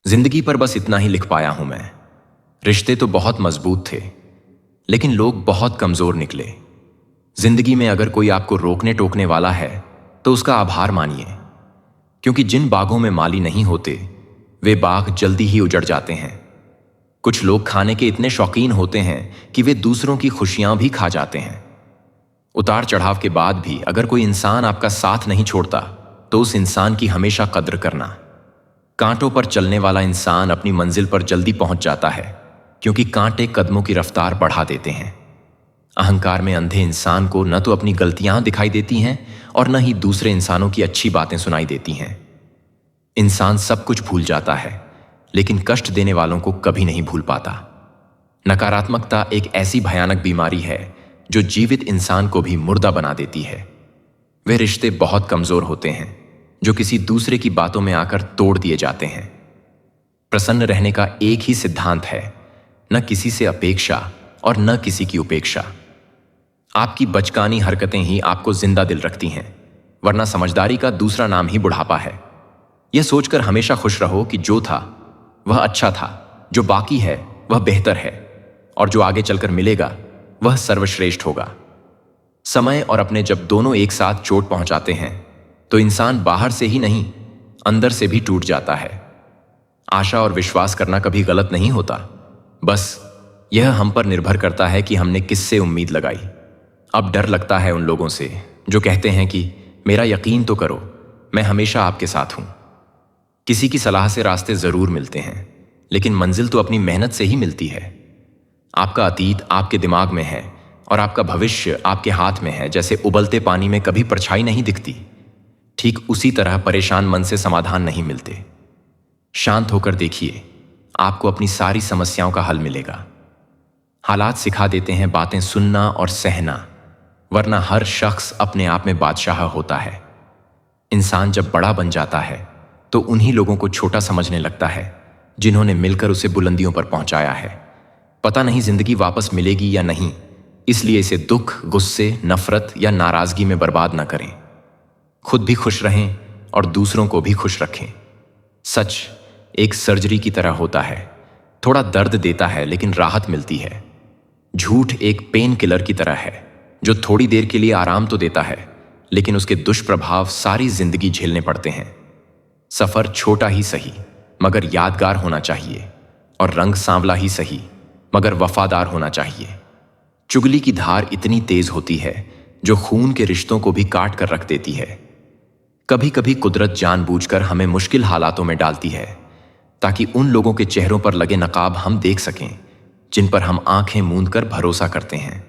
जिंदगी पर बस इतना ही लिख पाया हूं मैं। रिश्ते तो बहुत मजबूत थे, लेकिन लोग बहुत कमजोर निकले। जिंदगी में अगर कोई आपको रोकने टोकने वाला है तो उसका आभार मानिए, क्योंकि जिन बागों में माली नहीं होते वे बाग जल्दी ही उजड़ जाते हैं। कुछ लोग खाने के इतने शौकीन होते हैं कि वे दूसरों की खुशियां भी खा जाते हैं। उतार चढ़ाव के बाद भी अगर कोई इंसान आपका साथ नहीं छोड़ता तो उस इंसान की हमेशा कद्र करना। कांटों पर चलने वाला इंसान अपनी मंजिल पर जल्दी पहुंच जाता है, क्योंकि कांटे कदमों की रफ्तार बढ़ा देते हैं। अहंकार में अंधे इंसान को न तो अपनी गलतियां दिखाई देती हैं और न ही दूसरे इंसानों की अच्छी बातें सुनाई देती हैं। इंसान सब कुछ भूल जाता है, लेकिन कष्ट देने वालों को कभी नहीं भूल पाता। नकारात्मकता एक ऐसी भयानक बीमारी है जो जीवित इंसान को भी मुर्दा बना देती है। वे रिश्ते बहुत कमजोर होते हैं जो किसी दूसरे की बातों में आकर तोड़ दिए जाते हैं। प्रसन्न रहने का एक ही सिद्धांत है, न किसी से अपेक्षा और न किसी की उपेक्षा। आपकी बचकानी हरकतें ही आपको जिंदा दिल रखती हैं, वरना समझदारी का दूसरा नाम ही बुढ़ापा है। यह सोचकर हमेशा खुश रहो कि जो था वह अच्छा था, जो बाकी है वह बेहतर है, और जो आगे चलकर मिलेगा वह सर्वश्रेष्ठ होगा। समय और अपने जब दोनों एक साथ चोट पहुंचाते हैं तो इंसान बाहर से ही नहीं, अंदर से भी टूट जाता है। आशा और विश्वास करना कभी गलत नहीं होता, बस यह हम पर निर्भर करता है कि हमने किससे उम्मीद लगाई। अब डर लगता है उन लोगों से जो कहते हैं कि मेरा यकीन तो करो, मैं हमेशा आपके साथ हूं। किसी की सलाह से रास्ते जरूर मिलते हैं, लेकिन मंजिल तो अपनी मेहनत से ही मिलती है। आपका अतीत आपके दिमाग में है और आपका भविष्य आपके हाथ में है। जैसे उबलते पानी में कभी परछाई नहीं दिखती, ठीक उसी तरह परेशान मन से समाधान नहीं मिलते। शांत होकर देखिए, आपको अपनी सारी समस्याओं का हल मिलेगा। हालात सिखा देते हैं बातें सुनना और सहना, वरना हर शख्स अपने आप में बादशाह होता है। इंसान जब बड़ा बन जाता है तो उन्हीं लोगों को छोटा समझने लगता है जिन्होंने मिलकर उसे बुलंदियों पर पहुंचाया है। पता नहीं जिंदगी वापस मिलेगी या नहीं, इसलिए इसे दुख, गुस्से, नफरत या नाराजगी में बर्बाद न करें। खुद भी खुश रहें और दूसरों को भी खुश रखें। सच एक सर्जरी की तरह होता है, थोड़ा दर्द देता है लेकिन राहत मिलती है। झूठ एक पेन किलर की तरह है जो थोड़ी देर के लिए आराम तो देता है, लेकिन उसके दुष्प्रभाव सारी जिंदगी झेलने पड़ते हैं। सफर छोटा ही सही मगर यादगार होना चाहिए, और रंग सांवला ही सही मगर वफादार होना चाहिए। चुगली की धार इतनी तेज होती है जो खून के रिश्तों को भी काट कर रख देती है। कभी कभी कुदरत जानबूझकर हमें मुश्किल हालातों में डालती है ताकि उन लोगों के चेहरों पर लगे नकाब हम देख सकें जिन पर हम आंखें मूंद कर भरोसा करते हैं।